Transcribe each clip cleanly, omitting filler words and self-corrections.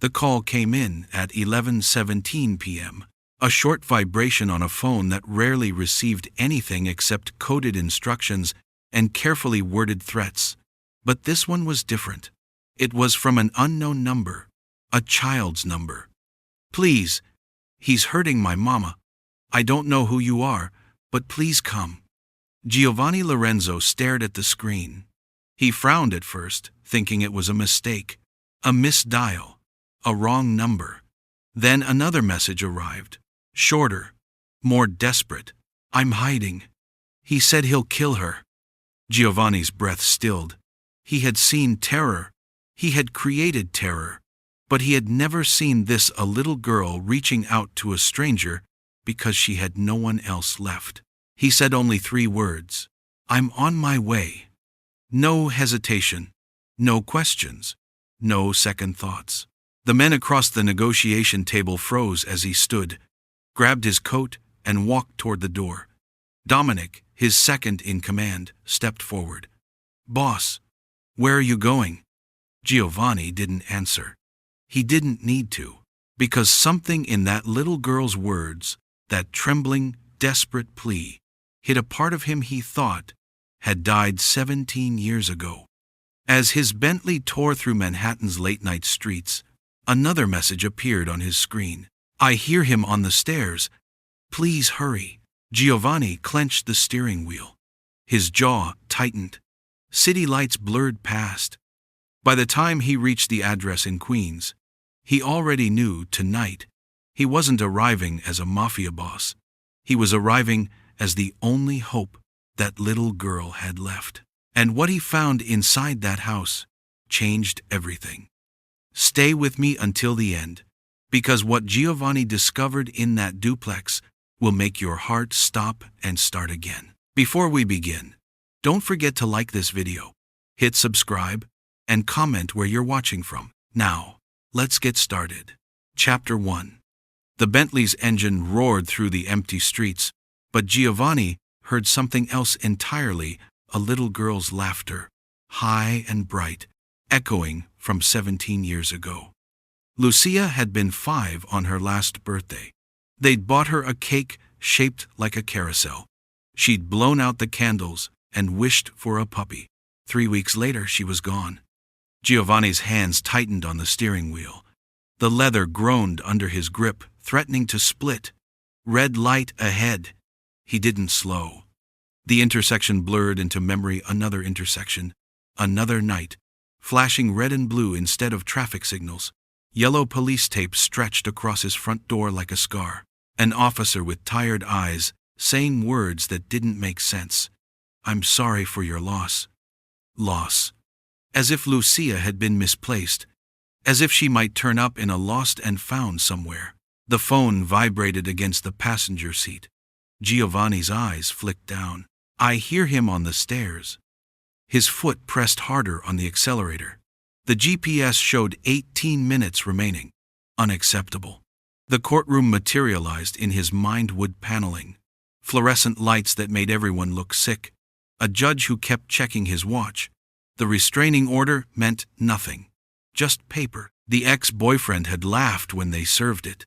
The call came in at 11:17 p.m., a short vibration on a phone that rarely received anything except coded instructions and carefully worded threats. But this one was different. It was from an unknown number, a child's number. "Please, he's hurting my mama. I don't know who you are, but please come." Giovanni Lorenzo stared at the screen. He frowned at first, thinking it was a mistake, a misdial, a wrong number. Then another message arrived, shorter, more desperate. "I'm hiding. He said he'll kill her." Giovanni's breath stilled. He had seen terror. He had created terror. But he had never seen this: a little girl reaching out to a stranger because she had no one else left. He said only 3 words: "I'm on my way." No hesitation, no questions, no second thoughts. The men across the negotiation table froze as he stood, grabbed his coat, and walked toward the door. Dominic, his second in command, stepped forward. "Boss, where are you going?" Giovanni didn't answer. He didn't need to, because something in that little girl's words, that trembling, desperate plea, hit a part of him he thought had died 17 years ago. As his Bentley tore through Manhattan's late-night streets, another message appeared on his screen. "I hear him on the stairs. Please hurry." Giovanni clenched the steering wheel. His jaw tightened. City lights blurred past. By the time he reached the address in Queens, he already knew tonight he wasn't arriving as a mafia boss. He was arriving as the only hope that little girl had left. And what he found inside that house changed everything. Stay with me until the end, because what Giovanni discovered in that duplex will make your heart stop and start again. Before we begin, don't forget to like this video, hit subscribe, and comment where you're watching from. Now, let's get started. Chapter 1. The Bentley's engine roared through the empty streets, but Giovanni heard something else entirely: a little girl's laughter, high and bright, echoing from 17 years ago. Lucia had been 5 on her last birthday. They'd bought her a cake shaped like a carousel. She'd blown out the candles and wished for a puppy. 3 weeks later, she was gone. Giovanni's hands tightened on the steering wheel. The leather groaned under his grip, threatening to split. Red light ahead. He didn't slow. The intersection blurred into memory: another intersection, another night, flashing red and blue instead of traffic signals. Yellow police tape stretched across his front door like a scar. An officer with tired eyes, saying words that didn't make sense. "I'm sorry for your loss." Loss. As if Lucia had been misplaced. As if she might turn up in a lost and found somewhere. The phone vibrated against the passenger seat. Giovanni's eyes flicked down. "I hear him on the stairs." His foot pressed harder on the accelerator. The GPS showed 18 minutes remaining. Unacceptable. The courtroom materialized in his mind: wood paneling, fluorescent lights that made everyone look sick, a judge who kept checking his watch. The restraining order meant nothing. Just paper. The ex-boyfriend had laughed when they served it.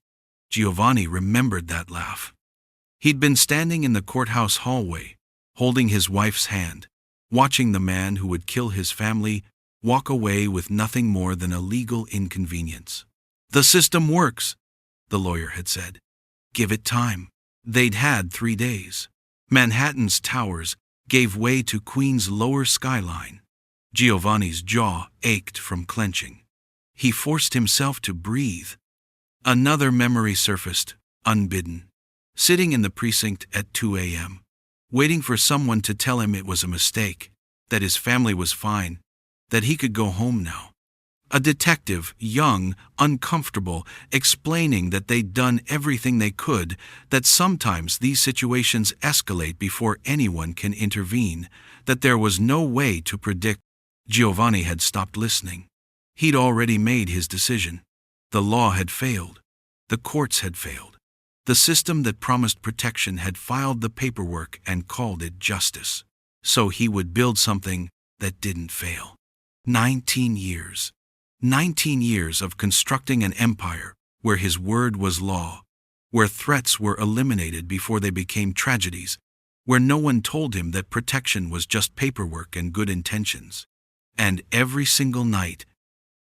Giovanni remembered that laugh. He'd been standing in the courthouse hallway, holding his wife's hand, watching the man who would kill his family walk away with nothing more than a legal inconvenience. "The system works," the lawyer had said. "Give it time." They'd had 3 days. Manhattan's towers gave way to Queens' lower skyline. Giovanni's jaw ached from clenching. He forced himself to breathe. Another memory surfaced, unbidden. Sitting in the precinct at 2 a.m., waiting for someone to tell him it was a mistake, that his family was fine, that he could go home now. A detective, young, uncomfortable, explaining that they'd done everything they could, that sometimes these situations escalate before anyone can intervene, that there was no way to predict. Giovanni had stopped listening. He'd already made his decision. The law had failed. The courts had failed. The system that promised protection had filed the paperwork and called it justice. So he would build something that didn't fail. 19 years. 19 years of constructing an empire where his word was law, where threats were eliminated before they became tragedies, where no one told him that protection was just paperwork and good intentions. And every single night,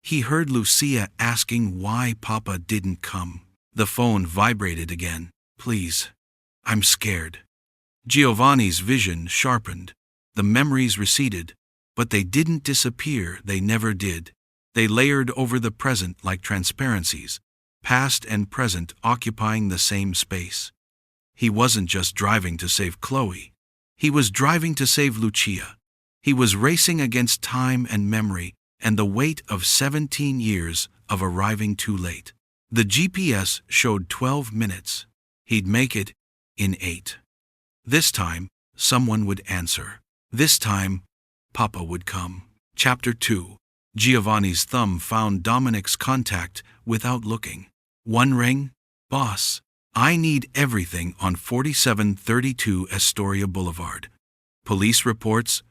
he heard Lucia asking why Papa didn't come. The phone vibrated again. Please, I'm scared. Giovanni's vision sharpened. The memories receded, but they didn't disappear, they never did. They layered over the present like transparencies, past and present occupying the same space. He wasn't just driving to save Chloe. He was driving to save Lucia. He was racing against time and memory and the weight of 17 years of arriving too late. The GPS showed 12 minutes. He'd make it in 8. This time, someone would answer. This time, Papa would come. Chapter 2. Giovanni's thumb found Dominic's contact without looking. One ring. Boss, I need everything on 4732 Astoria Boulevard. Police reports,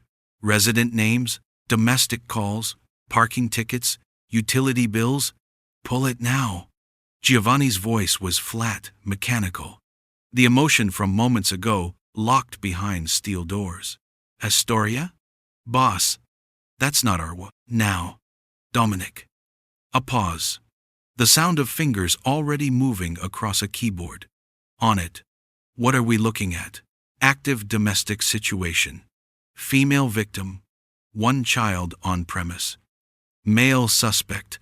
resident names, domestic calls, parking tickets, utility bills. Pull it now. Giovanni's voice was flat, mechanical. The emotion from moments ago locked behind steel doors. Astoria? Boss, that's not our now. Dominic. A pause. The sound of fingers already moving across a keyboard. On it. What are we looking at? Active domestic situation. Female victim. 1 child on premise. Male suspect.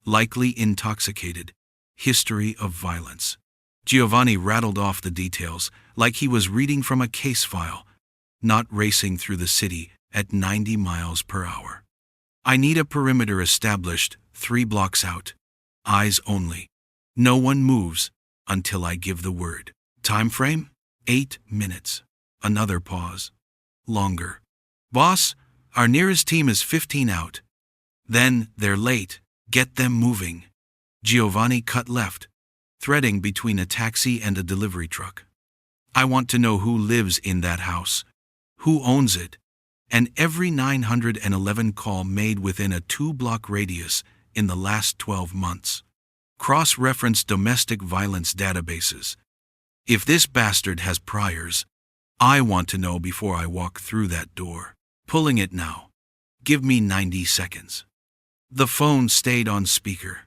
Likely intoxicated. History of violence. Giovanni rattled off the details like he was reading from a case file, not racing through the city at 90 miles per hour. I need a perimeter established 3 blocks out. Eyes only. No one moves until I give the word. Time frame? 8 minutes. Another pause. Longer. Boss, our nearest team is 15 out. Then they're late. Get them moving. Giovanni cut left, threading between a taxi and a delivery truck. I want to know who lives in that house, who owns it, and every 911 call made within a 2-block radius in the last 12 months. Cross-reference domestic violence databases. If this bastard has priors, I want to know before I walk through that door. Pulling it now. Give me 90 seconds. The phone stayed on speaker.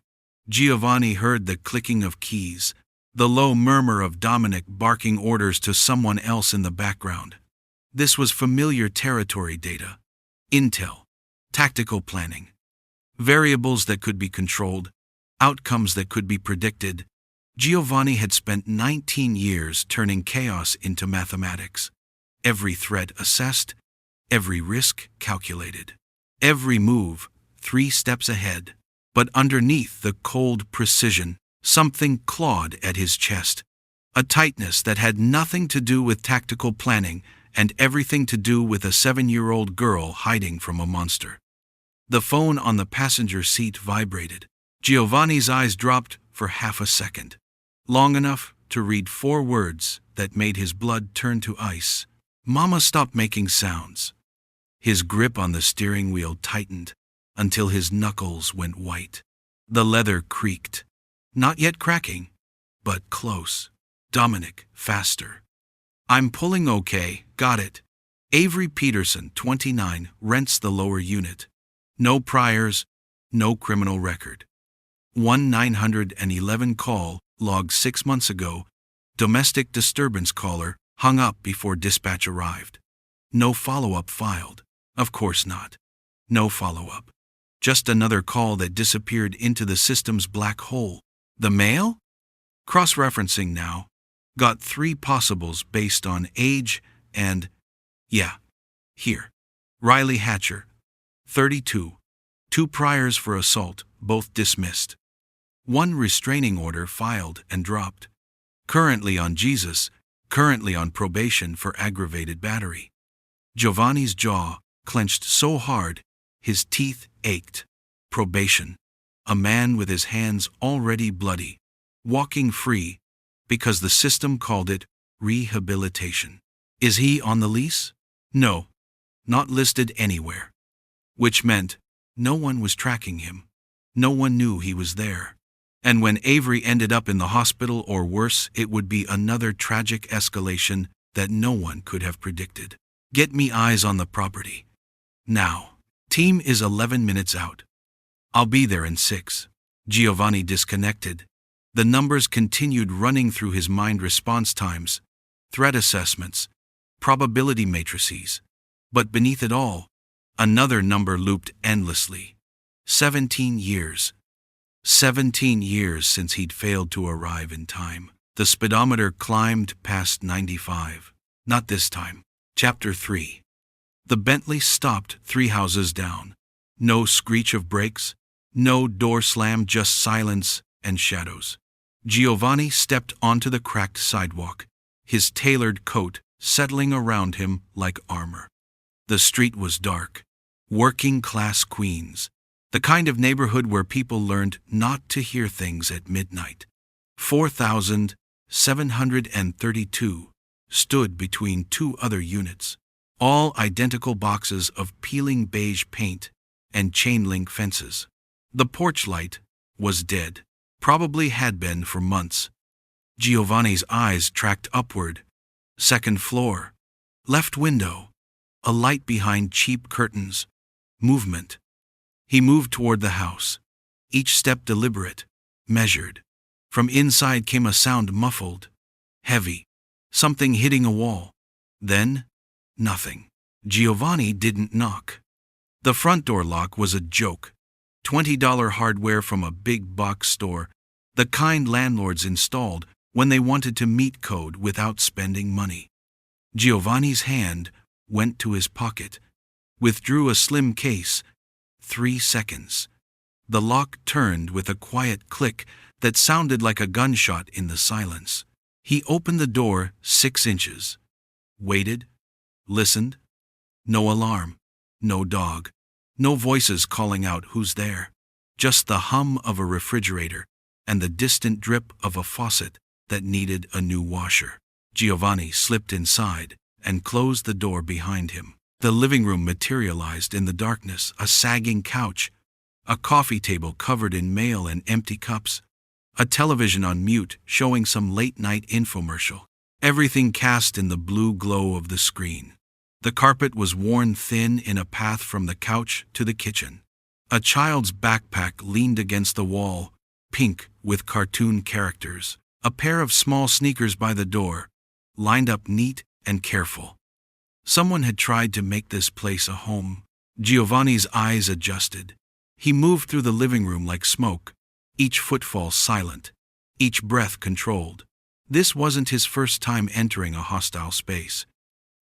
Giovanni heard the clicking of keys, the low murmur of Dominic barking orders to someone else in the background. This was familiar territory data. Intel. Tactical planning. Variables that could be controlled. Outcomes that could be predicted. Giovanni had spent 19 years turning chaos into mathematics. Every threat assessed. Every risk calculated. Every move 3 steps ahead. But underneath the cold precision, something clawed at his chest. A tightness that had nothing to do with tactical planning and everything to do with a 7-year-old girl hiding from a monster. The phone on the passenger seat vibrated. Giovanni's eyes dropped for half a second. Long enough to read 4 words that made his blood turn to ice. Mama stopped making sounds. His grip on the steering wheel tightened until his knuckles went white. The leather creaked. Not yet cracking, but close. Dominic, faster. I'm pulling okay, got it. Avery Peterson, 29, rents the lower unit. No priors, no criminal record. 911 call, logged 6 months ago. Domestic disturbance caller, hung up before dispatch arrived. No follow-up filed. Of course not. No follow-up. Just another call that disappeared into the system's black hole. The mail? Cross-referencing now. Got 3 possibles based on age and, here. Riley Hatcher, 32. 2 priors for assault, both dismissed. 1 restraining order filed and dropped. Currently on Jesus, currently on probation for aggravated battery. Giovanni's jaw clenched so hard, his teeth ached. Probation. A man with his hands already bloody, walking free, because the system called it rehabilitation. Is he on the lease? No, not listed anywhere. Which meant no one was tracking him. No one knew he was there. And when Avery ended up in the hospital, or worse, it would be another tragic escalation that no one could have predicted. Get me eyes on the property. Now. Team is 11 minutes out. I'll be there in 6. Giovanni disconnected. The numbers continued running through his mind: response times, threat assessments, probability matrices. But beneath it all, another number looped endlessly. 17 years. 17 years since he'd failed to arrive in time. The speedometer climbed past 95. Not this time. Chapter 3. The Bentley stopped 3 houses down. No screech of brakes, no door slam, just silence and shadows. Giovanni stepped onto the cracked sidewalk, his tailored coat settling around him like armor. The street was dark. Working-class Queens. The kind of neighborhood where people learned not to hear things at midnight. 4,732 stood between 2 other units, all identical boxes of peeling beige paint and chain-link fences. The porch light was dead, probably had been for months. Giovanni's eyes tracked upward. 2nd floor. Left window. A light behind cheap curtains. Movement. He moved toward the house, each step deliberate, measured. From inside came a sound, muffled, heavy, something hitting a wall. Then, nothing. Giovanni didn't knock. The front door lock was a joke. $20 hardware from a big box store, the kind landlords installed when they wanted to meet code without spending money. Giovanni's hand went to his pocket, withdrew a slim case. 3 seconds. The lock turned with a quiet click that sounded like a gunshot in the silence. He opened the door 6 inches. Waited. Listened. No alarm. No dog. No voices calling out who's there. Just the hum of a refrigerator and the distant drip of a faucet that needed a new washer. Giovanni slipped inside and closed the door behind him. The living room materialized in the darkness: a sagging couch, a coffee table covered in mail and empty cups, a television on mute showing some late-night infomercial. Everything cast in the blue glow of the screen. The carpet was worn thin in a path from the couch to the kitchen. A child's backpack leaned against the wall, pink with cartoon characters. A pair of small sneakers by the door, lined up neat and careful. Someone had tried to make this place a home. Giovanni's eyes adjusted. He moved through the living room like smoke, each footfall silent, each breath controlled. This wasn't his first time entering a hostile space.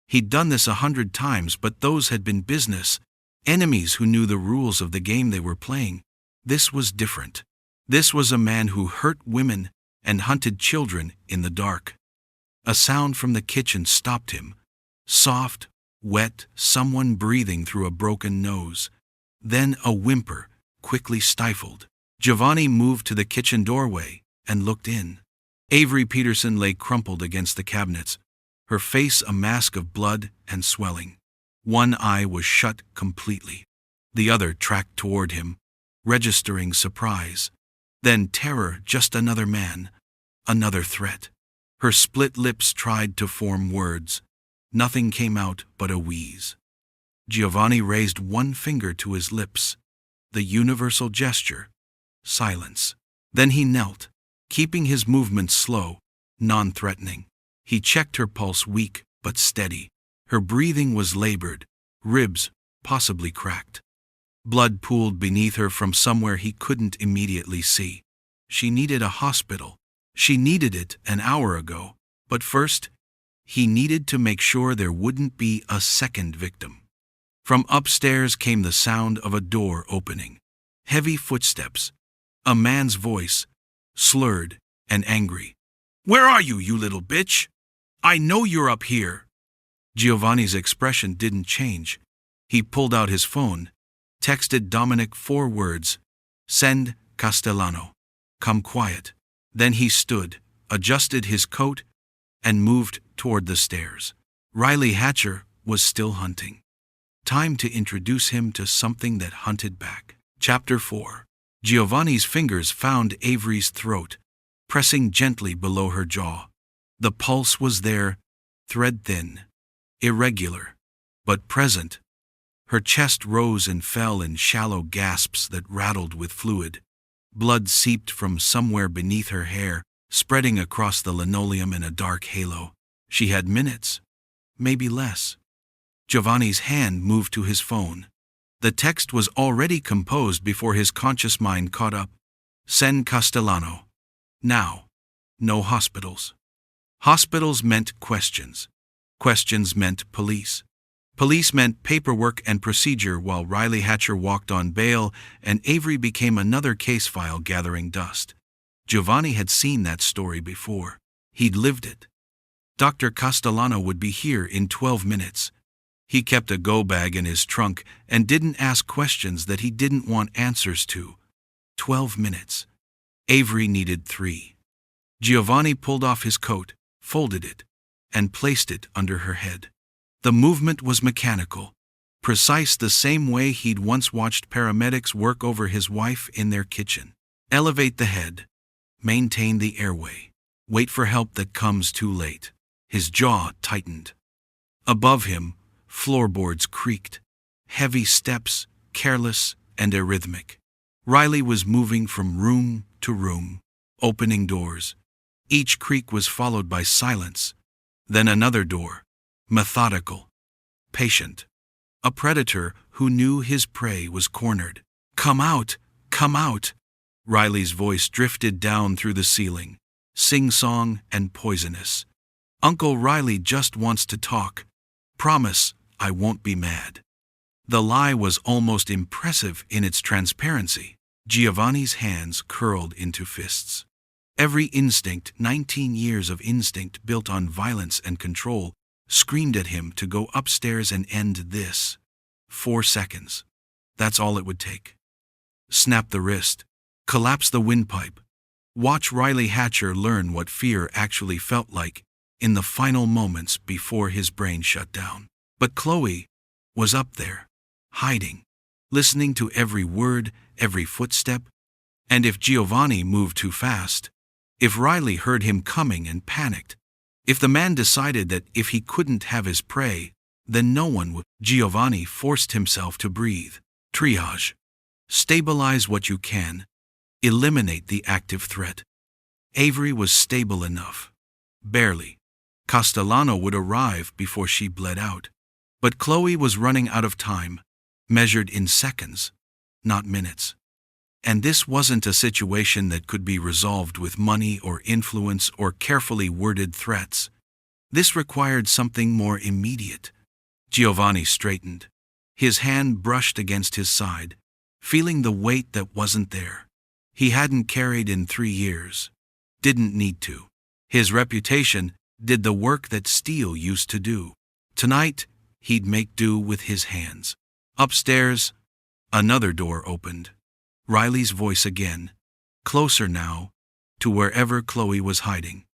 He'd done this 100 times, but those had been business, enemies who knew the rules of the game they were playing. This was different. This was a man who hurt women and hunted children in the dark. A sound from the kitchen stopped him. Soft, wet, someone breathing through a broken nose. Then a whimper, quickly stifled. Giovanni moved to the kitchen doorway and looked in. Avery Peterson lay crumpled against the cabinets, her face a mask of blood and swelling. One eye was shut completely. The other tracked toward him, registering surprise. Then terror. Just another man, another threat. Her split lips tried to form words. Nothing came out but a wheeze. Giovanni raised one finger to his lips. The universal gesture. Silence. Then he knelt, keeping his movements slow, non-threatening. He checked her pulse, weak but steady. Her breathing was labored, ribs possibly cracked. Blood pooled beneath her from somewhere he couldn't immediately see. She needed a hospital. She needed it an hour ago. But first, he needed to make sure there wouldn't be a second victim. From upstairs came the sound of a door opening. Heavy footsteps. A man's voice, slurred and angry. "Where are you, you little bitch? I know you're up here." Giovanni's expression didn't change. He pulled out his phone, texted Dominic 4 words. "Send Castellano. Come quiet." Then he stood, adjusted his coat, and moved toward the stairs. Riley Hatcher was still hunting. Time to introduce him to something that hunted back. Chapter 4. Giovanni's fingers found Avery's throat, pressing gently below her jaw. The pulse was there, thread-thin, irregular, but present. Her chest rose and fell in shallow gasps that rattled with fluid. Blood seeped from somewhere beneath her hair, spreading across the linoleum in a dark halo. She had minutes, maybe less. Giovanni's hand moved to his phone. The text was already composed before his conscious mind caught up. Sen Castellano. Now. No hospitals. Hospitals meant questions. Questions meant police. Police meant paperwork and procedure while Riley Hatcher walked on bail and Avery became another case file gathering dust. Giovanni had seen that story before. He'd lived it. Dr. Castellano would be here in 12 minutes. He kept a go bag in his trunk and didn't ask questions that he didn't want answers to. 12 minutes. Avery needed 3. Giovanni pulled off his coat, folded it, and placed it under her head. The movement was mechanical, precise the same way he'd once watched paramedics work over his wife in their kitchen. Elevate the head. Maintain the airway. Wait for help that comes too late. His jaw tightened. Above him, floorboards creaked. Heavy steps, careless and arrhythmic. Riley was moving from room to room, opening doors. Each creak was followed by silence. Then another door. Methodical. Patient. A predator who knew his prey was cornered. Come out! Come out! Riley's voice drifted down through the ceiling, sing-song and poisonous. Uncle Riley just wants to talk. Promise, I won't be mad. The lie was almost impressive in its transparency. Giovanni's hands curled into fists. Every instinct, 19 years of instinct built on violence and control, screamed at him to go upstairs and end this. 4 seconds. That's all it would take. Snap the wrist. Collapse the windpipe. Watch Riley Hatcher learn what fear actually felt like in the final moments before his brain shut down. But Chloe was up there, hiding, listening to every word, every footstep. And if Giovanni moved too fast, if Riley heard him coming and panicked, if the man decided that if he couldn't have his prey, then no one would. Giovanni forced himself to breathe. Triage. Stabilize what you can. Eliminate the active threat. Avery was stable enough. Barely. Castellano would arrive before she bled out. But Chloe was running out of time, measured in seconds, not minutes. And this wasn't a situation that could be resolved with money or influence or carefully worded threats. This required something more immediate. Giovanni straightened. His hand brushed against his side, feeling the weight that wasn't there. He hadn't carried in 3 years. Didn't need to. His reputation did the work that steel used to do. Tonight, he'd make do with his hands. Upstairs, another door opened. Riley's voice again, closer now, to wherever Chloe was hiding.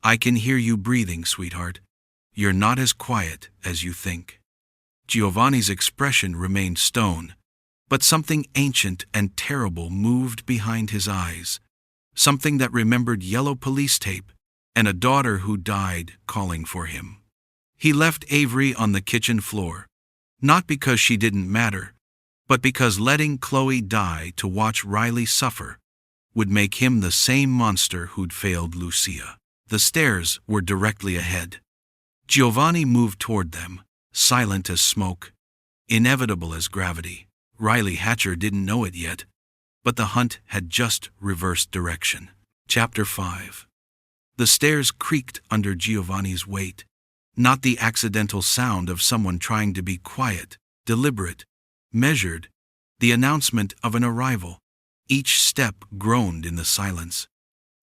I can hear you breathing, sweetheart. You're not as quiet as you think. Giovanni's expression remained stone, but something ancient and terrible moved behind his eyes. Something that remembered yellow police tape and a daughter who died calling for him. He left Avery on the kitchen floor, not because she didn't matter, but because letting Chloe die to watch Riley suffer would make him the same monster who'd failed Lucia. The stairs were directly ahead. Giovanni moved toward them, silent as smoke, inevitable as gravity. Riley Hatcher didn't know it yet, but the hunt had just reversed direction. Chapter 5. The stairs creaked under Giovanni's weight, not the accidental sound of someone trying to be quiet, deliberate, measured, the announcement of an arrival. Each step groaned in the silence.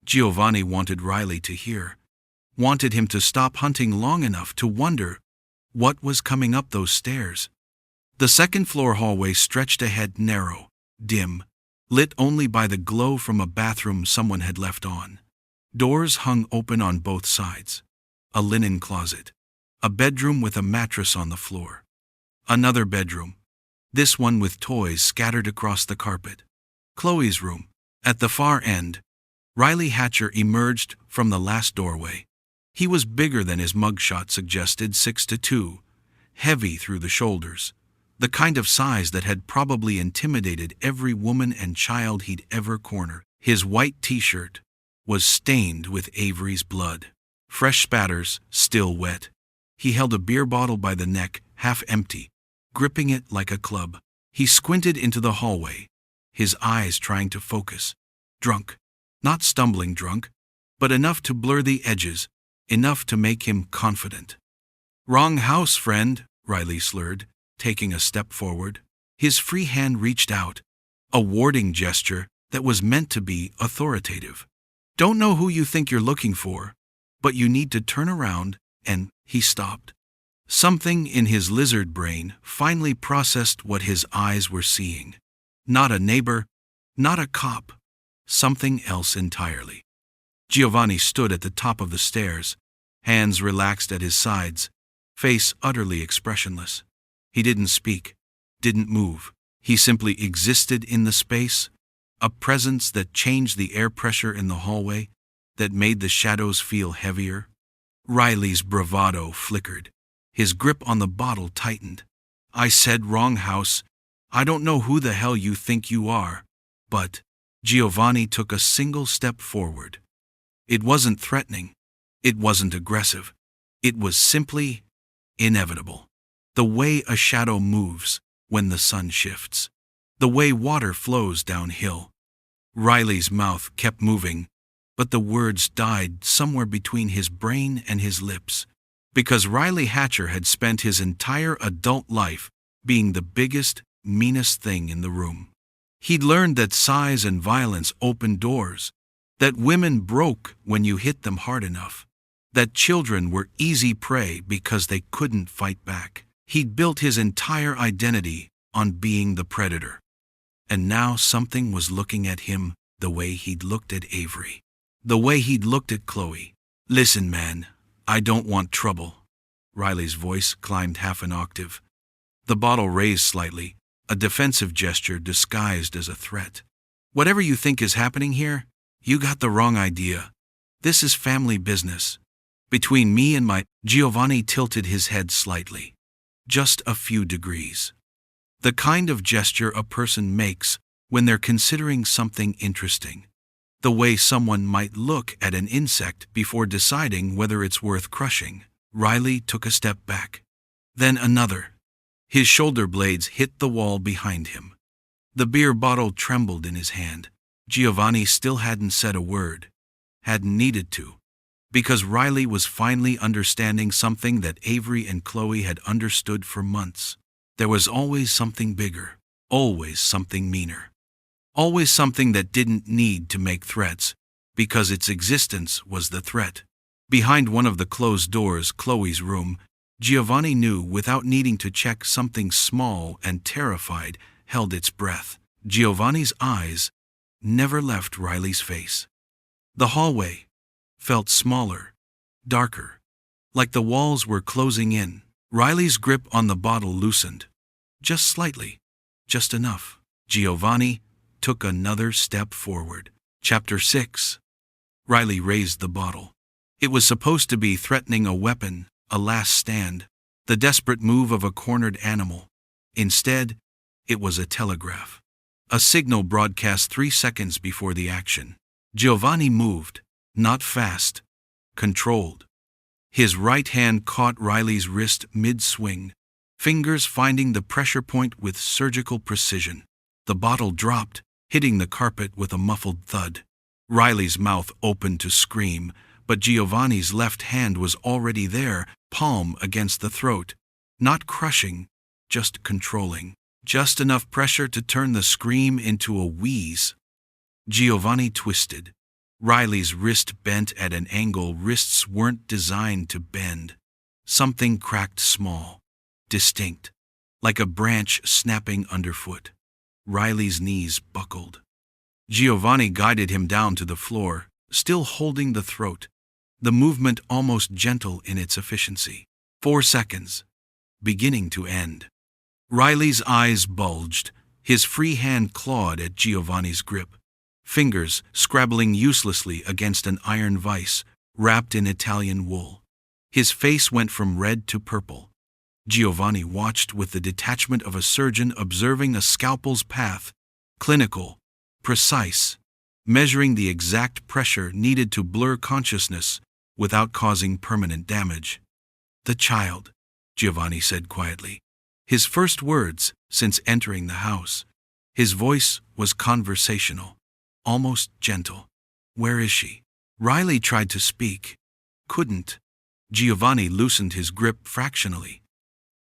Giovanni wanted Riley to hear, wanted him to stop hunting long enough to wonder what was coming up those stairs. The second-floor hallway stretched ahead, narrow, dim, lit only by the glow from a bathroom someone had left on. Doors hung open on both sides. A linen closet. A bedroom with a mattress on the floor. Another bedroom. This one with toys scattered across the carpet. Chloe's room. At the far end, Riley Hatcher emerged from the last doorway. He was bigger than his mugshot suggested, 6'2", heavy through the shoulders, the kind of size that had probably intimidated every woman and child he'd ever cornered. His white t-shirt was stained with Avery's blood. Fresh spatters, still wet. He held a beer bottle by the neck, half empty, gripping it like a club. He squinted into the hallway, his eyes trying to focus. Drunk. Not stumbling drunk, but enough to blur the edges, enough to make him confident. "Wrong house, friend," Riley slurred, taking a step forward. His free hand reached out, a warding gesture that was meant to be authoritative. "Don't know who you think you're looking for, but you need to turn around," and he stopped. Something in his lizard brain finally processed what his eyes were seeing. Not a neighbor, not a cop, something else entirely. Giovanni stood at the top of the stairs, hands relaxed at his sides, face utterly expressionless. He didn't speak, didn't move. He simply existed in the space, a presence that changed the air pressure in the hallway, that made the shadows feel heavier. Riley's bravado flickered. His grip on the bottle tightened. "I said wrong house. I don't know who the hell you think you are, but..." Giovanni took a single step forward. It wasn't threatening. It wasn't aggressive. It was simply inevitable. The way a shadow moves when the sun shifts. The way water flows downhill. Riley's mouth kept moving, but the words died somewhere between his brain and his lips. Because Riley Hatcher had spent his entire adult life being the biggest, meanest thing in the room. He'd learned that size and violence opened doors, that women broke when you hit them hard enough, that children were easy prey because they couldn't fight back. He'd built his entire identity on being the predator. And now something was looking at him the way he'd looked at Avery, the way he'd looked at Chloe. "Listen, man, I don't want trouble." Riley's voice climbed half an octave. The bottle raised slightly, a defensive gesture disguised as a threat. "Whatever you think is happening here, you got the wrong idea. This is family business. Between me and my..." Giovanni tilted his head slightly. Just a few degrees. The kind of gesture a person makes when they're considering something interesting. The way someone might look at an insect before deciding whether it's worth crushing. Riley took a step back. Then another. His shoulder blades hit the wall behind him. The beer bottle trembled in his hand. Giovanni still hadn't said a word. Hadn't needed to. Because Riley was finally understanding something that Avery and Chloe had understood for months. There was always something bigger. Always something meaner. Always something that didn't need to make threats, because its existence was the threat. Behind one of the closed doors, Chloe's room, Giovanni knew without needing to check something small and terrified held its breath. Giovanni's eyes never left Riley's face. The hallway felt smaller, darker, like the walls were closing in. Riley's grip on the bottle loosened. Just slightly, just enough. Giovanni took another step forward. Chapter 6. Riley raised the bottle. It was supposed to be threatening a weapon, a last stand, the desperate move of a cornered animal. Instead, it was a telegraph. A signal broadcast 3 seconds before the action. Giovanni moved, not fast, controlled. His right hand caught Riley's wrist mid-swing, fingers finding the pressure point with surgical precision. The bottle dropped, hitting the carpet with a muffled thud. Riley's mouth opened to scream, but Giovanni's left hand was already there, palm against the throat. Not crushing, just controlling. Just enough pressure to turn the scream into a wheeze. Giovanni twisted. Riley's wrist bent at an angle wrists weren't designed to bend. Something cracked small, distinct, like a branch snapping underfoot. Riley's knees buckled. Giovanni guided him down to the floor, still holding the throat, the movement almost gentle in its efficiency. 4 seconds, beginning to end. Riley's eyes bulged, His free hand clawed at Giovanni's grip, fingers scrabbling uselessly against an iron vise wrapped in Italian wool. His face went from red to purple. Giovanni watched with the detachment of a surgeon observing a scalpel's path, clinical, precise, measuring the exact pressure needed to blur consciousness without causing permanent damage. "The child," Giovanni said quietly. His first words since entering the house. His voice was conversational, almost gentle. "Where is she?" Riley tried to speak. Couldn't. Giovanni loosened his grip fractionally.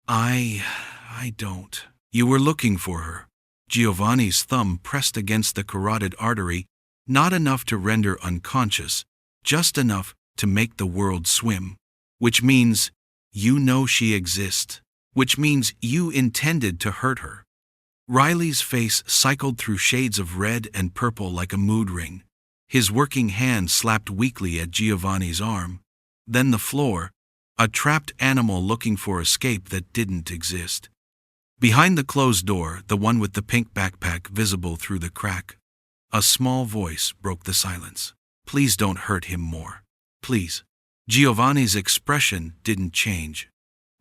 I don't. You were looking for her." Giovanni's thumb pressed against the carotid artery, not enough to render unconscious, just enough to make the world swim. "Which means you know she exists. Which means you intended to hurt her." Riley's face cycled through shades of red and purple like a mood ring. His working hand slapped weakly at Giovanni's arm. Then the floor, a trapped animal looking for escape that didn't exist. Behind the closed door, the one with the pink backpack visible through the crack, a small voice broke the silence. "Please don't hurt him more. Please." Giovanni's expression didn't change,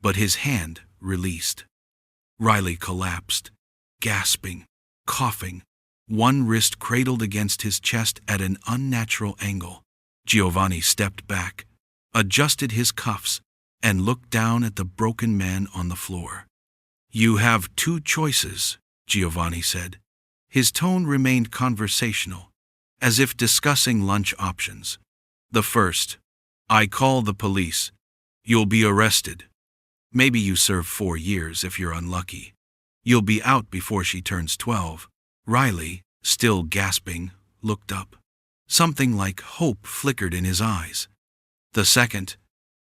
but his hand released. Riley collapsed, gasping, coughing, one wrist cradled against his chest at an unnatural angle. Giovanni stepped back, adjusted his cuffs, and looked down at the broken man on the floor. "You have two choices," Giovanni said. His tone remained conversational, as if discussing lunch options. "The first, I call the police. You'll be arrested. Maybe you serve 4 years if you're unlucky. You'll be out before she turns 12. Riley, still gasping, looked up. Something like hope flickered in his eyes. "The second,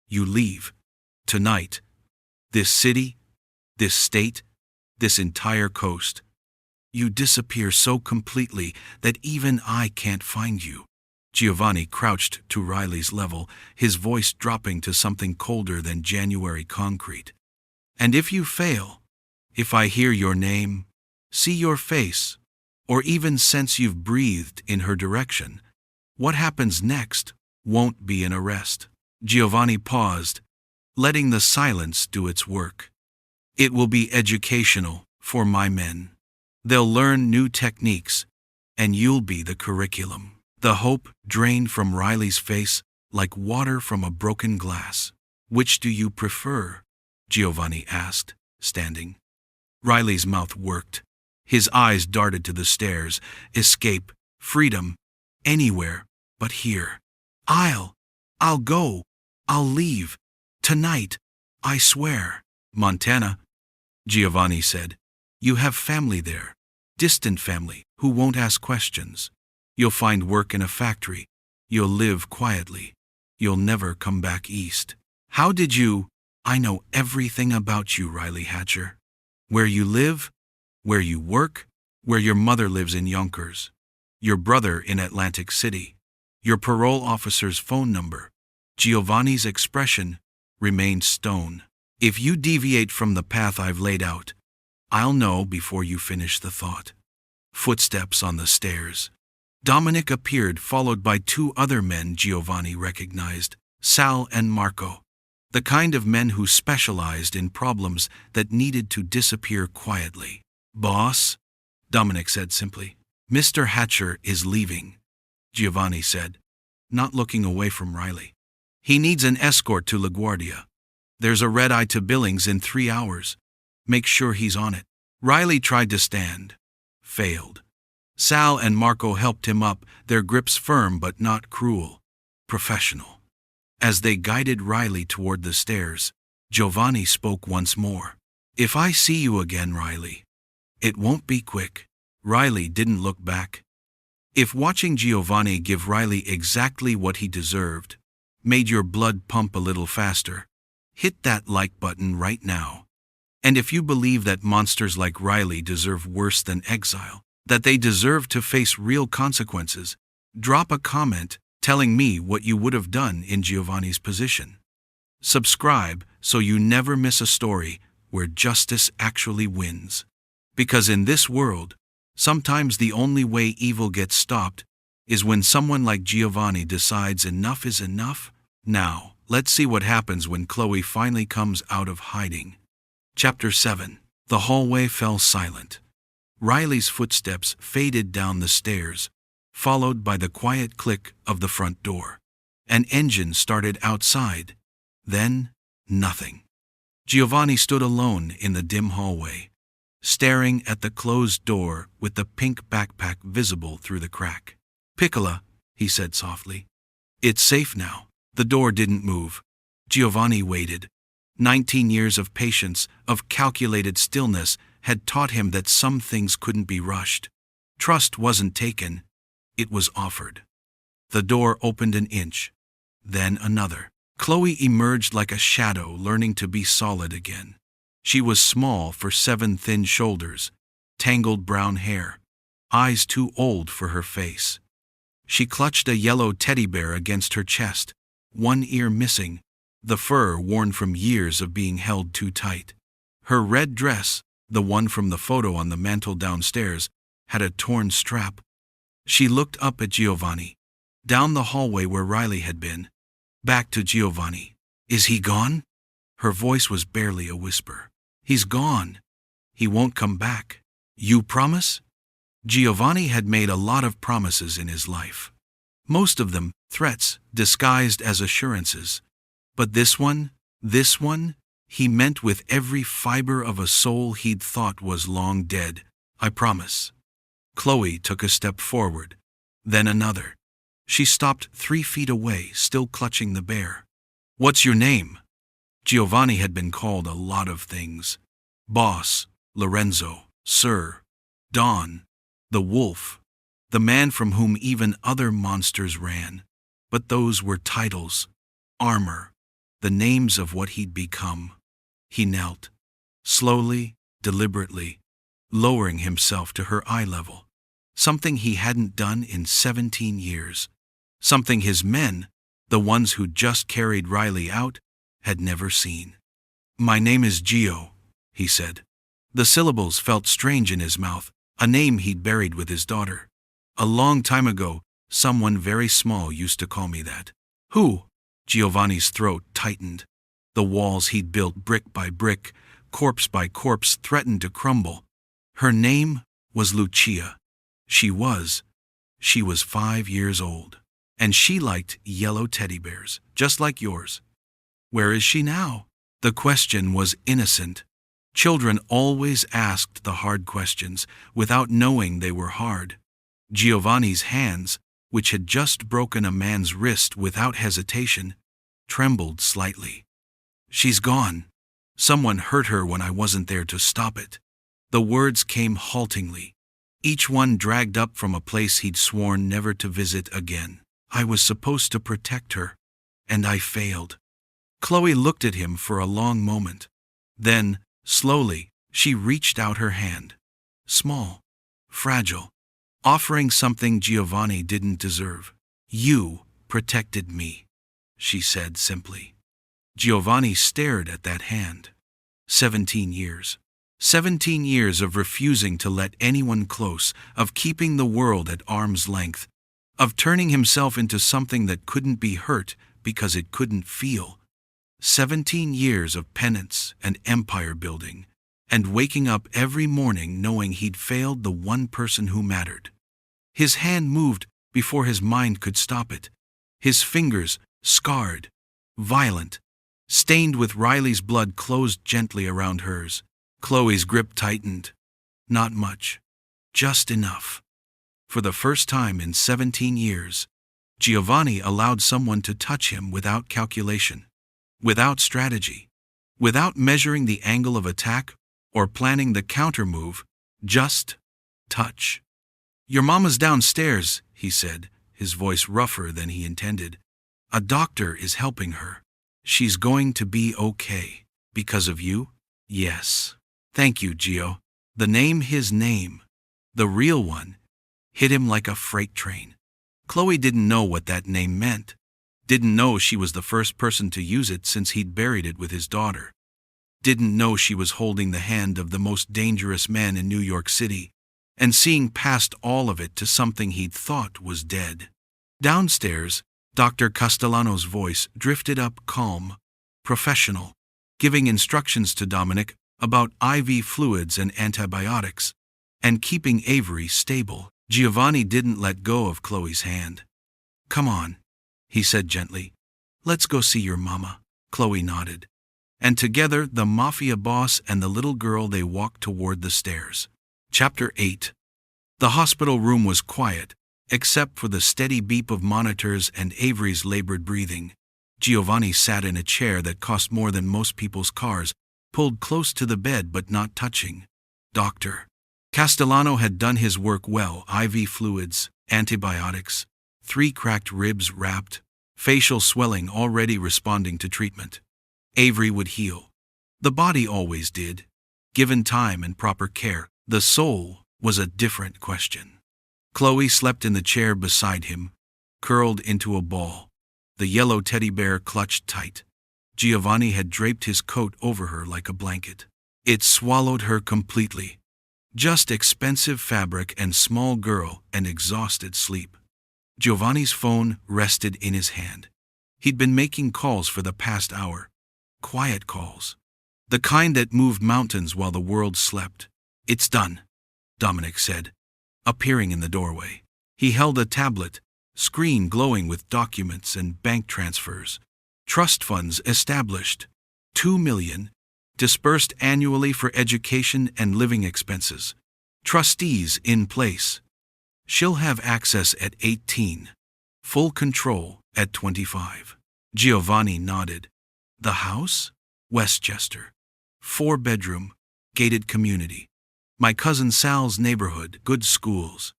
you leave. Tonight. This city, this state, this entire coast. You disappear so completely that even I can't find you." Giovanni crouched to Riley's level, his voice dropping to something colder than January concrete. "And if you fail, if I hear your name, see your face, or even sense you've breathed in her direction, what happens next won't be an arrest." Giovanni paused, letting the silence do its work. "It will be educational for my men. They'll learn new techniques, and you'll be the curriculum." The hope drained from Riley's face like water from a broken glass. "Which do you prefer?" Giovanni asked, standing. Riley's mouth worked. His eyes darted to the stairs. Escape, freedom, anywhere but here. I'll go. I'll leave. Tonight, I swear." "Montana," Giovanni said. "You have family there. Distant family, who won't ask questions. You'll find work in a factory. You'll live quietly. You'll never come back east." "How did you—" "I know everything about you, Riley Hatcher. Where you live, where you work, where your mother lives in Yonkers, your brother in Atlantic City, your parole officer's phone number." Giovanni's expression remained stone. "If you deviate from the path I've laid out, I'll know before you finish the thought." Footsteps on the stairs. Dominic appeared, followed by 2 other men Giovanni recognized, Sal and Marco, the kind of men who specialized in problems that needed to disappear quietly. "Boss," Dominic said simply. "Mr. Hatcher is leaving," Giovanni said, not looking away from Riley. "He needs an escort to LaGuardia. There's a red-eye to Billings in 3 hours. Make sure he's on it." Riley tried to stand. Failed. Sal and Marco helped him up, their grips firm but not cruel. Professional. As they guided Riley toward the stairs, Giovanni spoke once more. "If I see you again, Riley, it won't be quick." Riley didn't look back. If watching Giovanni give Riley exactly what he deserved made your blood pump a little faster, hit that like button right now. And if you believe that monsters like Riley deserve worse than exile, that they deserve to face real consequences, drop a comment telling me what you would have done in Giovanni's position. Subscribe so you never miss a story where justice actually wins. Because in this world, sometimes the only way evil gets stopped is when someone like Giovanni decides enough is enough. Now, let's see what happens when Chloe finally comes out of hiding. Chapter 7. The hallway fell silent. Riley's footsteps faded down the stairs, followed by the quiet click of the front door. An engine started outside. Then, nothing. Giovanni stood alone in the dim hallway, staring at the closed door with the pink backpack visible through the crack. "Piccola," he said softly. "It's safe now." The door didn't move. Giovanni waited. 19 years of patience, of calculated stillness, had taught him that some things couldn't be rushed. Trust wasn't taken, it was offered. The door opened an inch, then another. Chloe emerged like a shadow, learning to be solid again. She was small for 7 thin shoulders, tangled brown hair, eyes too old for her face. She clutched a yellow teddy bear against her chest, one ear missing, the fur worn from years of being held too tight. Her red dress, the one from the photo on the mantel downstairs, had a torn strap. She looked up at Giovanni, down the hallway where Riley had been, back to Giovanni. "Is he gone?" Her voice was barely a whisper. "He's gone. He won't come back. You promise?" Giovanni had made a lot of promises in his life. Most of them threats disguised as assurances. But this one, he meant with every fiber of a soul he'd thought was long dead. "I promise." Chloe took a step forward, then another. She stopped 3 feet away, still clutching the bear. "What's your name?" Giovanni had been called a lot of things. Boss, Lorenzo, Sir, Don, the wolf, the man from whom even other monsters ran. But those were titles, armor, the names of what he'd become. He knelt, slowly, deliberately, lowering himself to her eye level. Something he hadn't done in 17 years. Something his men, the ones who just carried Riley out, had never seen. "My name is Gio," he said. The syllables felt strange in his mouth, a name he'd buried with his daughter. "A long time ago, someone very small used to call me that." "Who?" Giovanni's throat tightened. The walls he'd built brick by brick, corpse by corpse, threatened to crumble. Her name was Lucia. She was 5 years old. And she liked yellow teddy bears, just like yours. Where is she now? The question was innocent. Children always asked the hard questions, without knowing they were hard. Giovanni's hands, which had just broken a man's wrist without hesitation, trembled slightly. "She's gone. Someone hurt her when I wasn't there to stop it." The words came haltingly, each one dragged up from a place he'd sworn never to visit again. "I was supposed to protect her, and I failed." Chloe looked at him for a long moment. Then, slowly, she reached out her hand. Small, fragile, offering something Giovanni didn't deserve. "You protected me," she said simply. Giovanni stared at that hand. 17 years. 17 years of refusing to let anyone close, of keeping the world at arm's length, of turning himself into something that couldn't be hurt because it couldn't feel. 17 years of penance and empire building, and waking up every morning knowing he'd failed the one person who mattered. His hand moved before his mind could stop it. His fingers, scarred, violent, stained with Riley's blood, closed gently around hers. Chloe's grip tightened. Not much. Just enough. For the first time in 17 years, Giovanni allowed someone to touch him without calculation, without strategy, without measuring the angle of attack or planning the counter-move, just touch. "Your mama's downstairs," he said, his voice rougher than he intended. "A doctor is helping her. She's going to be okay. Because of you?" "Yes." "Thank you, Gio." His name, the real one, hit him like a freight train. Chloe didn't know what that name meant. Didn't know she was the first person to use it since he'd buried it with his daughter. didn't know she was holding the hand of the most dangerous man in New York City, and seeing past all of it to something he'd thought was dead. Downstairs, Dr. Castellano's voice drifted up calm, professional, giving instructions to Dominic about IV fluids and antibiotics, and keeping Avery stable. Giovanni didn't let go of Chloe's hand. "Come on," he said gently. "Let's go see your mama." Chloe nodded. And together, the Mafia Boss and the little girl, they walked toward the stairs. Chapter 8. The hospital room was quiet, except for the steady beep of monitors and Avery's labored breathing. Giovanni sat in a chair that cost more than most people's cars, pulled close to the bed but not touching. Dr. Castellano had done his work well: IV fluids, antibiotics, 3 cracked ribs wrapped, facial swelling already responding to treatment. Avery would heal. The body always did, given time and proper care. The soul was a different question. Chloe slept in the chair beside him, curled into a ball, the yellow teddy bear clutched tight. Giovanni had draped his coat over her like a blanket. It swallowed her completely. Just expensive fabric and small girl and exhausted sleep. Giovanni's phone rested in his hand. He'd been making calls for the past hour. Quiet calls. The kind that moved mountains while the world slept. "It's done," Dominic said, appearing in the doorway. He held a tablet, screen glowing with documents and bank transfers. Trust funds established. 2 million. Dispersed annually for education and living expenses. Trustees in place. She'll have access at 18. Full control at 25. Giovanni nodded. The house? Westchester. 4-bedroom, gated community. My cousin Sal's neighborhood, good schools.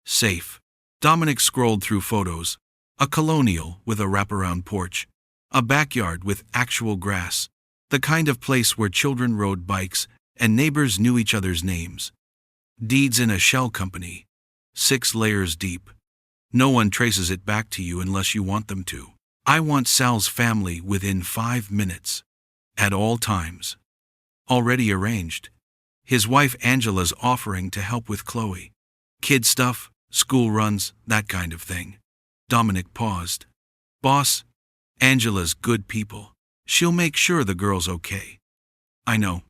Safe. Dominic scrolled through photos. A colonial with a wraparound porch. A backyard with actual grass. The kind of place where children rode bikes and neighbors knew each other's names. Deeds in a shell company. 6 layers deep. No one traces it back to you unless you want them to. I want Sal's family within 5 minutes. At all times. Already arranged. His wife Angela's offering to help with Chloe. Kid stuff, school runs, that kind of thing. Dominic paused. Boss, Angela's good people. She'll make sure the girl's okay. I know.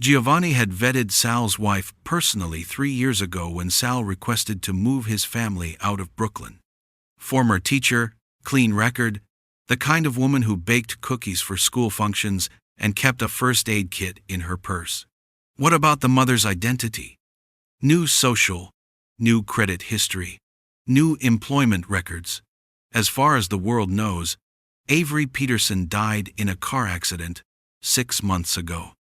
Giovanni had vetted Sal's wife personally 3 years ago when Sal requested to move his family out of Brooklyn. Former teacher, clean record, the kind of woman who baked cookies for school functions and kept a first aid kit in her purse. What about the mother's identity? New social, new credit history, new employment records. As far as the world knows, Avery Peterson died in a car accident 6 months ago.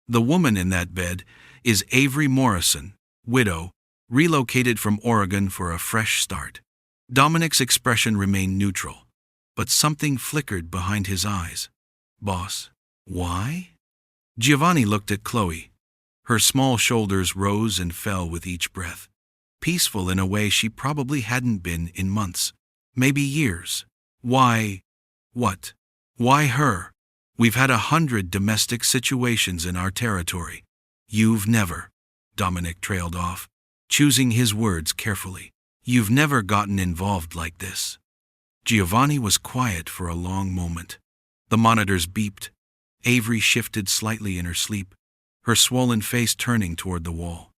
The woman in that bed is Avery Morrison, widow, relocated from Oregon for a fresh start. Dominic's expression remained neutral, but something flickered behind his eyes. Boss, why? Giovanni looked at Chloe. Her small shoulders rose and fell with each breath, peaceful in a way she probably hadn't been in months, maybe years. Why? What? Why her? We've had 100 domestic situations in our territory. You've never, Dominic trailed off, choosing his words carefully. You've never gotten involved like this. Giovanni was quiet for a long moment. The monitors beeped. Avery shifted slightly in her sleep, her swollen face turning toward the wall.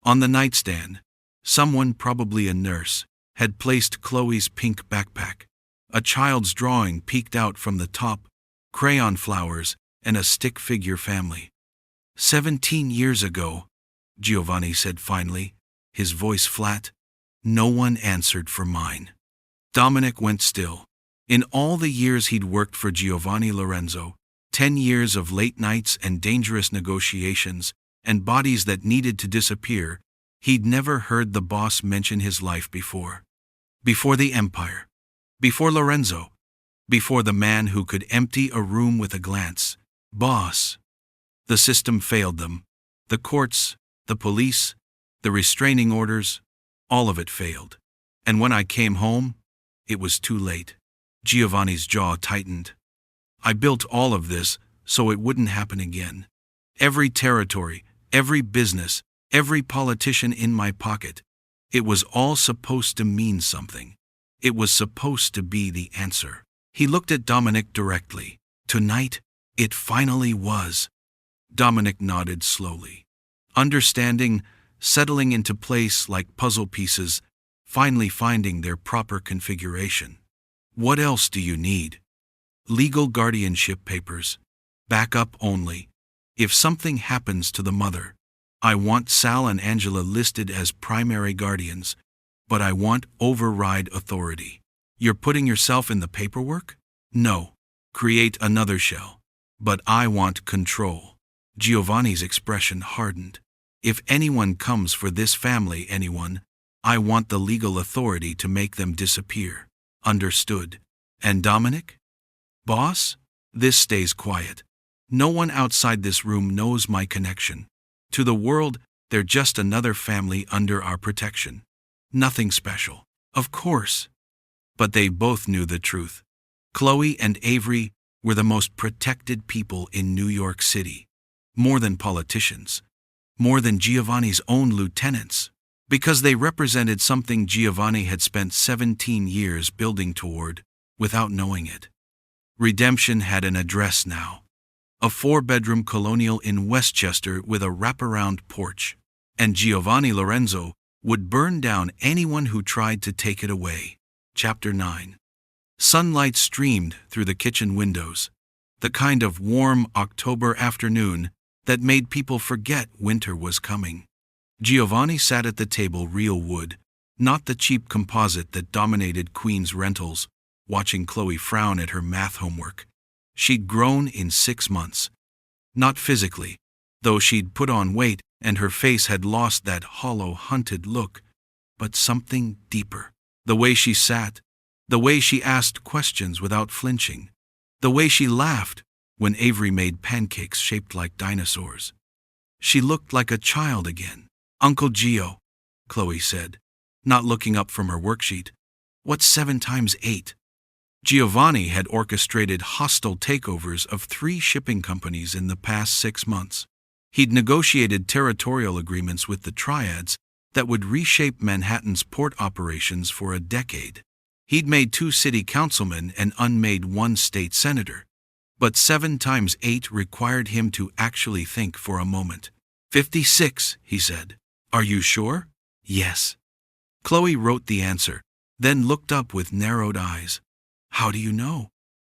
On the nightstand, someone, probably a nurse, had placed Chloe's pink backpack. A child's drawing peeked out from the top, crayon flowers, and a stick figure family. 17 years ago, Giovanni said finally, his voice flat. No one answered for mine. Dominic went still. In all the years he'd worked for Giovanni Lorenzo, 10 years of late nights and dangerous negotiations, and bodies that needed to disappear, he'd never heard the boss mention his life before. Before the empire. Before Lorenzo. Before the man who could empty a room with a glance. Boss. The system failed them. The courts, the police, the restraining orders, all of it failed. And when I came home, it was too late. Giovanni's jaw tightened. I built all of this, so it wouldn't happen again. Every territory, every business, every politician in my pocket. It was all supposed to mean something. It was supposed to be the answer. He looked at Dominic directly. Tonight, it finally was. Dominic nodded slowly. Understanding, settling into place like puzzle pieces, finally finding their proper configuration. What else do you need? Legal guardianship papers. Backup only. If something happens to the mother, I want Sal and Angela listed as primary guardians, but I want override authority. You're putting yourself in the paperwork? No. Create another shell. But I want control. Giovanni's expression hardened. If anyone comes for this family, anyone, I want the legal authority to make them disappear. Understood. And Dominic? Boss? This stays quiet. No one outside this room knows my connection. To the world, they're just another family under our protection. Nothing special. Of course. But they both knew the truth. Chloe and Avery were the most protected people in New York City. More than politicians. More than Giovanni's own lieutenants. Because they represented something Giovanni had spent 17 years building toward, without knowing it. Redemption had an address now. A 4-bedroom colonial in Westchester with a wraparound porch. And Giovanni Lorenzo would burn down anyone who tried to take it away. Chapter 9. Sunlight streamed through the kitchen windows. The kind of warm October afternoon that made people forget winter was coming. Giovanni sat at the table, real wood, not the cheap composite that dominated Queen's Rentals, watching Chloe frown at her math homework. She'd grown in 6 months. Not physically, though she'd put on weight and her face had lost that hollow, hunted look, but something deeper. The way she sat, the way she asked questions without flinching, the way she laughed when Avery made pancakes shaped like dinosaurs. She looked like a child again. Uncle Gio, Chloe said, not looking up from her worksheet. What's 7 times 8? Giovanni had orchestrated hostile takeovers of 3 shipping companies in the past 6 months. He'd negotiated territorial agreements with the triads that would reshape Manhattan's port operations for a decade. He'd made 2 city councilmen and unmade 1 state senator. But 7 times 8 required him to actually think for a moment. 56, he said. Are you sure? Yes. Chloe wrote the answer, then looked up with narrowed eyes. How do you know?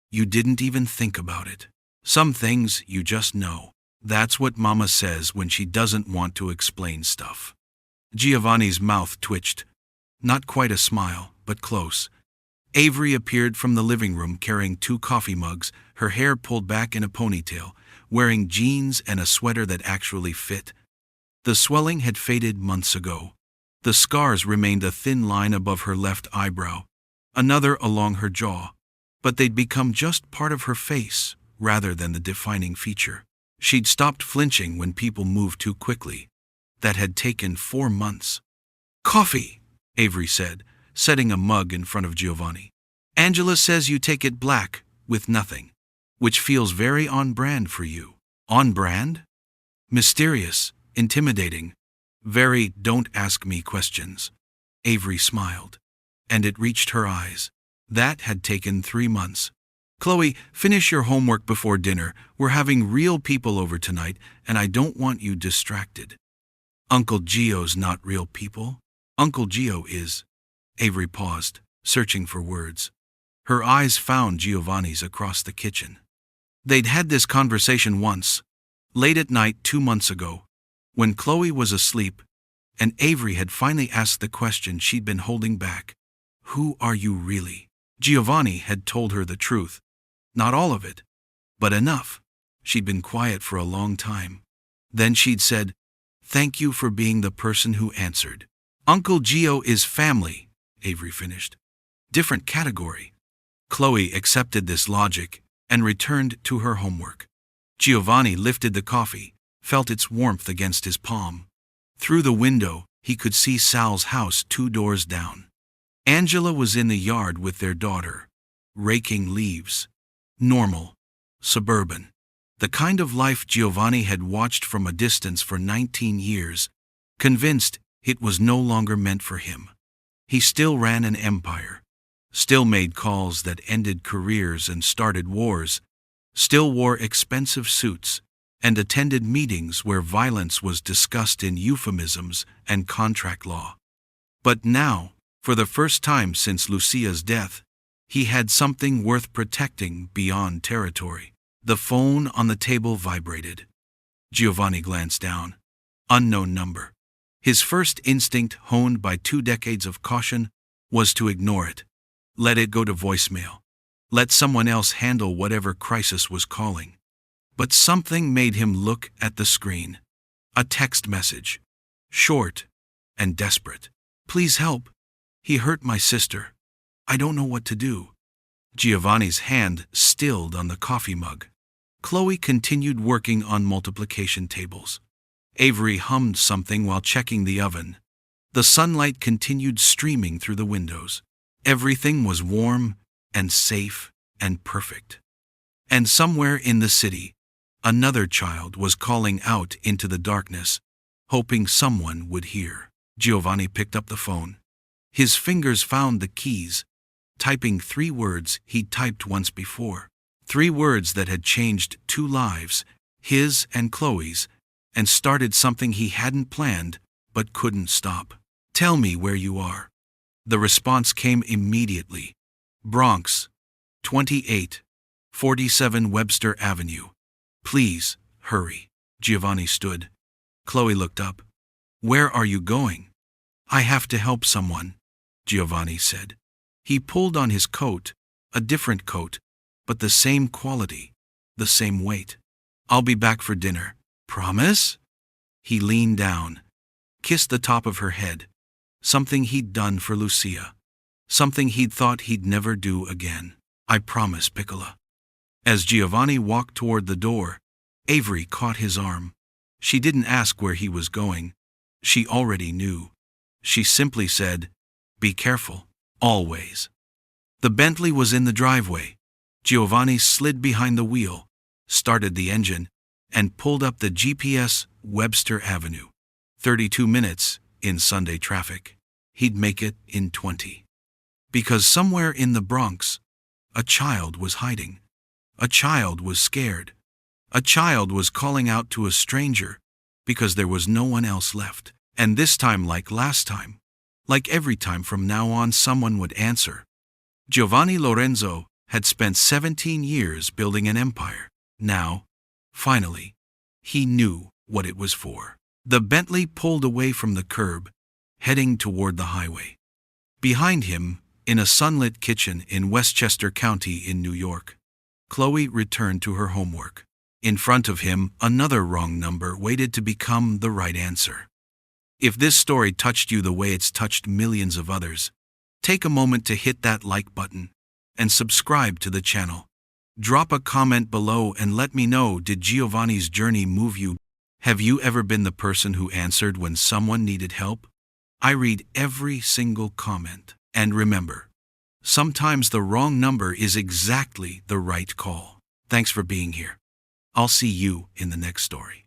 You didn't even think about it. Some things you just know. That's what Mama says when she doesn't want to explain stuff. Giovanni's mouth twitched. Not quite a smile, but close. Avery appeared from the living room carrying 2 coffee mugs, her hair pulled back in a ponytail, wearing jeans and a sweater that actually fit. The swelling had faded months ago. The scars remained a thin line above her left eyebrow, another along her jaw, but they'd become just part of her face rather than the defining feature. She'd stopped flinching when people moved too quickly. That had taken 4 months. Coffee, Avery said, setting a mug in front of Giovanni. Angela says you take it black, with nothing, which feels very on-brand for you. On-brand? Mysterious, intimidating, very don't ask me questions. Avery smiled, and it reached her eyes. That had taken 3 months. Chloe, finish your homework before dinner. We're having real people over tonight, and I don't want you distracted. Uncle Gio's not real people. Uncle Gio is. Avery paused, searching for words. Her eyes found Giovanni's across the kitchen. They'd had this conversation once, late at night 2 months ago, when Chloe was asleep, and Avery had finally asked the question she'd been holding back. Who are you really? Giovanni had told her the truth. Not all of it, but enough. She'd been quiet for a long time. Then she'd said, "Thank you for being the person who answered." Uncle Gio is family, Avery finished. Different category. Chloe accepted this logic and returned to her homework. Giovanni lifted the coffee, felt its warmth against his palm. Through the window, he could see Sal's house 2 doors down. Angela was in the yard with their daughter, raking leaves. Normal. Suburban. The kind of life Giovanni had watched from a distance for 19 years, convinced it was no longer meant for him. He still ran an empire, still made calls that ended careers and started wars, still wore expensive suits, and attended meetings where violence was discussed in euphemisms and contract law. But now, for the first time since Lucia's death, he had something worth protecting beyond territory. The phone on the table vibrated. Giovanni glanced down. Unknown number. His first instinct, honed by 2 decades of caution, was to ignore it. Let it go to voicemail. Let someone else handle whatever crisis was calling. But something made him look at the screen. A text message. Short and desperate. Please help. He hurt my sister. I don't know what to do. Giovanni's hand stilled on the coffee mug. Chloe continued working on multiplication tables. Avery hummed something while checking the oven. The sunlight continued streaming through the windows. Everything was warm and safe and perfect. And somewhere in the city, another child was calling out into the darkness, hoping someone would hear. Giovanni picked up the phone. His fingers found the keys, typing 3 words he'd typed once before. 3 words that had changed 2 lives, his and Chloe's, and started something he hadn't planned but couldn't stop. Tell me where you are. The response came immediately. Bronx, 2847 Webster Avenue. Please, hurry. Giovanni stood. Chloe looked up. Where are you going? I have to help someone, Giovanni said. He pulled on his coat, a different coat, but the same quality, the same weight. I'll be back for dinner. Promise? He leaned down, kissed the top of her head, something he'd done for Lucia, something he'd thought he'd never do again. I promise, Piccola. As Giovanni walked toward the door, Avery caught his arm. She didn't ask where he was going. She already knew. She simply said, be careful, always. The Bentley was in the driveway. Giovanni slid behind the wheel, started the engine, and pulled up the GPS Webster Avenue. 32 minutes in Sunday traffic. He'd make it in 20. Because somewhere in the Bronx, a child was hiding. A child was scared. A child was calling out to a stranger because there was no one else left. And this time, like last time, like every time from now on, someone would answer. Giovanni Lorenzo had spent 17 years building an empire. Now, finally, he knew what it was for. The Bentley pulled away from the curb, heading toward the highway. Behind him, in a sunlit kitchen in Westchester County in New York, Chloe returned to her homework. In front of him, another wrong number waited to become the right answer. If this story touched you the way it's touched millions of others, take a moment to hit that like button and subscribe to the channel. Drop a comment below and let me know, did Giovanni's journey move you? Have you ever been the person who answered when someone needed help? I read every single comment. And remember, sometimes the wrong number is exactly the right call. Thanks for being here. I'll see you in the next story.